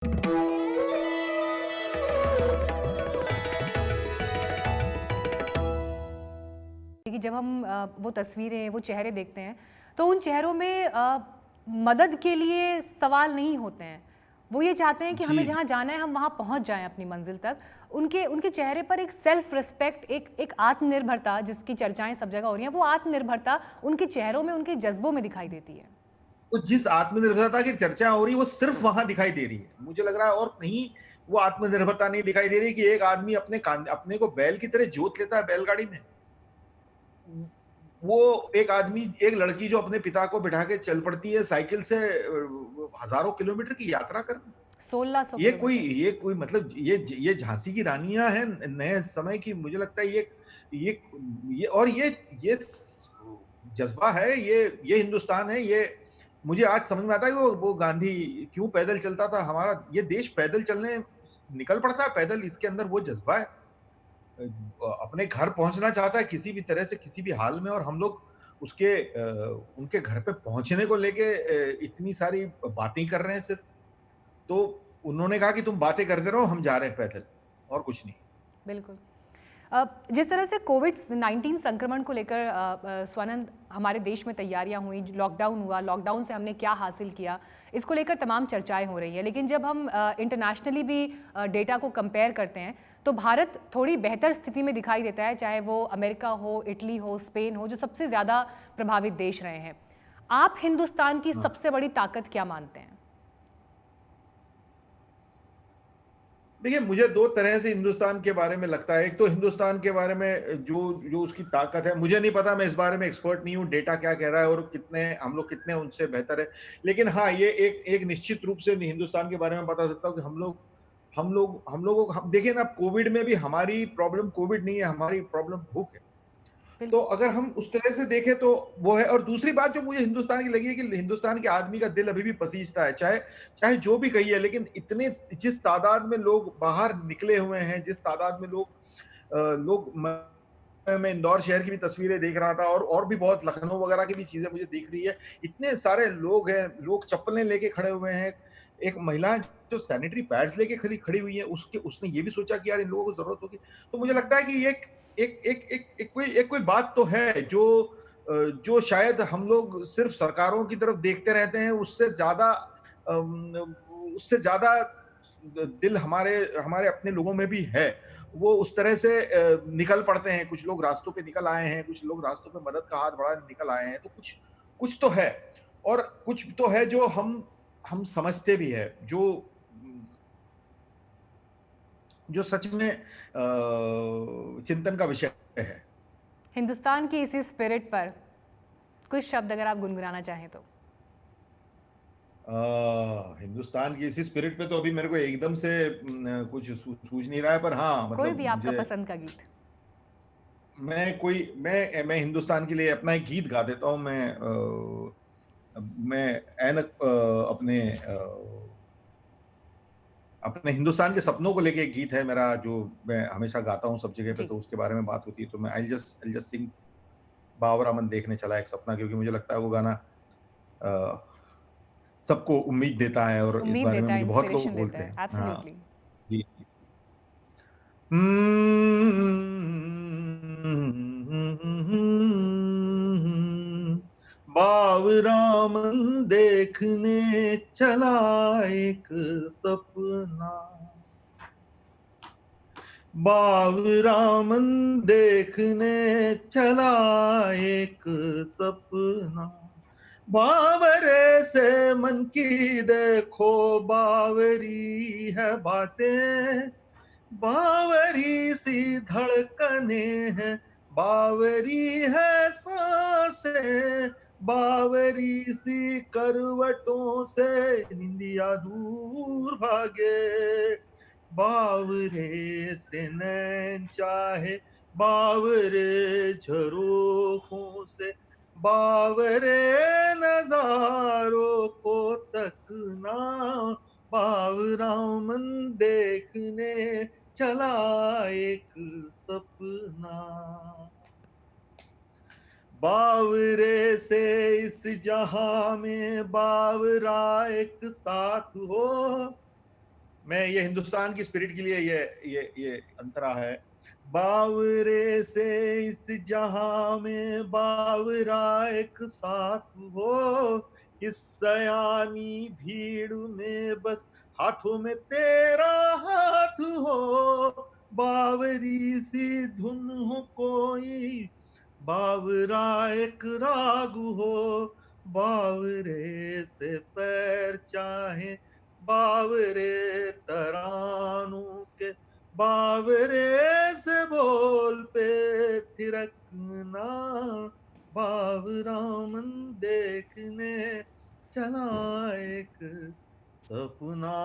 कि जब हम वो तस्वीरें, वो चेहरे देखते हैं, तो उन चेहरों में मदद के लिए सवाल नहीं होते हैं। वो ये चाहते हैं कि हमें जी, जी। जहाँ जाना है, हम वहाँ पहुँच जाएँ अपनी मंज़िल तक। उनके उनके चेहरे पर एक सेल्फ़ रिस्पेक्ट, एक आत्मनिर्भरता जिसकी चर्चाएँ सब जगह हो रही हैं, वो आत्मनिर्भरता उनके चेहरों में, उनके जज़्बों में दिखाई देती है। तो जिस आत्मनिर्भरता की चर्चा हो रही है, वो सिर्फ़ वहाँ दिखाई दे रही है। मुझे लग रहा है और कहीं वो आत्मनिर्भरता नहीं दिखाई दे रही कि एक आदमी अपने को बैल की तरह जोत लेता है बैलगाड़ी में। वो एक आदमी एक लड़की जो अपने पिता को बिठा के चल पड़ती है साइकिल से हज़ारों किलोमीटर की यात्रा करने। 1600 ये कोई किलोमीटर। ये कोई मतलब ये झांसी की रानियाँ हैं नए समय की। मुझे लगता है ये ये जज़्बा है, ये हिंदुस्तान है। ये मुझे आज समझ में आता है कि वो गांधी क्यों पैदल चलता था। हमारा ये देश पैदल चलने निकल पड़ता है पैदल, इसके अंदर वो जज़्बा है। अपने घर पहुँचना चाहता है किसी भी तरह से, किसी भी हाल में, और हम लोग उनके घर पे पहुँचने को लेके इतनी सारी बातें कर रहे हैं सिर्फ़। तो उन्होंने कहा कि तुम बातें करते रहो, हम जा रहे हैं पैदल, और कुछ नहीं। बिल्कुल। जिस तरह से कोविड-19 संक्रमण को लेकर स्वानंद हमारे देश में तैयारियां हुई, लॉकडाउन हुआ, लॉकडाउन से हमने क्या हासिल किया, इसको लेकर तमाम चर्चाएं हो रही हैं। लेकिन जब हम इंटरनेशनली भी डेटा को कंपेयर करते हैं, तो भारत थोड़ी बेहतर स्थिति में दिखाई देता है, चाहे वो अमेरिका हो, इटली हो, स्पेन हो, जो सबसे ज़्यादा प्रभावित देश रहे हैं। आप हिंदुस्तान की हाँ। सबसे बड़ी ताकत क्या मानते हैं? देखिए, मुझे 2 तरह से हिंदुस्तान के बारे में लगता है। एक तो हिंदुस्तान के बारे में जो जो उसकी ताकत है, मुझे नहीं पता, मैं इस बारे में एक्सपर्ट नहीं हूँ, डेटा क्या कह रहा है और कितने हम लोग कितने उनसे बेहतर है। लेकिन हाँ, ये एक एक निश्चित रूप से हिंदुस्तान के बारे में बता सकता हूँ कि हम लोगों को हम देखिए ना, कोविड में भी हमारी प्रॉब्लम कोविड नहीं है, हमारी प्रॉब्लम भूख है। तो बिल्कुल। अगर हम उस तरह से देखें तो वो है। और दूसरी बात जो मुझे हिंदुस्तान की लगी है कि हिंदुस्तान के आदमी का दिल अभी भी पसीजता है, चाहे चाहे जो भी कहिए, लेकिन इतने जिस तादाद में लोग बाहर निकले हुए हैं, जिस तादाद में लोग मैं इंदौर शहर की भी तस्वीरें देख रहा था, और भी बहुत लखनऊ वगैरह की भी चीजें मुझे दिख रही है। इतने सारे लोग हैं, लोग चप्पलें लेके खड़े हुए हैं। एक महिला जो सैनिटरी पैड्स लेके खड़ी खड़ी हुई है, उसके उसने ये भी सोचा कि यार इन लोगों को जरूरत होगी। तो मुझे लगता है कि ये एक कोई बात तो है जो शायद हम लोग सिर्फ सरकारों की तरफ देखते रहते हैं। उससे ज्यादा दिल हमारे हमारे अपने लोगों में भी है। वो उस तरह से निकल पड़ते हैं। कुछ लोग रास्तों पे निकल आए हैं, कुछ लोग रास्तों पे मदद का हाथ बढ़ा निकल आए हैं। तो कुछ कुछ तो है, और कुछ तो है जो हम समझते भी है, जो सच में चिंतन का विषय है। हिंदुस्तान की इसी स्पिरिट पर कुछ शब्द अगर आप गुनगुनाना चाहें तो? हिंदुस्तान की इसी स्पिरिट पे तो अभी मेरे को एकदम से कुछ सूझ नहीं रहा है, पर हाँ, कोई मतलब भी आपका मुझे पसंद का गीत। मैं हिंदुस्तान के लिए अपना एक गीत गा देता हूँ। मैं ऐनक अपने हिंदुस्तान के सपनों को लेके एक गीत है मेरा, जो मैं हमेशा गाता हूँ सब जगह पे, जी। तो उसके बारे में बात होती है तो मैं आई जस्ट सिंग बावरा मन देखने चला एक सपना, क्योंकि मुझे लगता है वो गाना अ, सबको उम्मीद देता है, और इस उम्मीद बारे में देता है, मुझे बहुत लोग इंस्पिरेशन देता बोलते है। हैं। हाँ, एब्सोल्युटली। जी, जी। बावरा मन देखने चला एक सपना, बावरा मन देखने चला एक सपना, बावरे से मन की देखो बावरी है बातें, बावरी सी धड़कने हैं, बावरी है सांसें, बावरी सी करवटों से निंदिया दूर भागे, बावरे से नैन चाहे बावरे झरोखों से, बावरे नजारों को तकना, बावरा मन देखने चला एक सपना, बावरे से इस जहां में बावरा एक साथ हो, मैं ये हिंदुस्तान की स्पिरिट के लिए ये अंतरा है। बावरे से इस जहां में बावरा एक साथ हो, इस सयानी भीड़ में बस हाथों में तेरा हाथ हो, बावरी सी धुन हो कोई, बावरा एक राग हो, बावरे से पैर चाहे बावरे तरानों के, बावरे से बोल पे थिरकना, बावरा मन देखने चला एक सपना।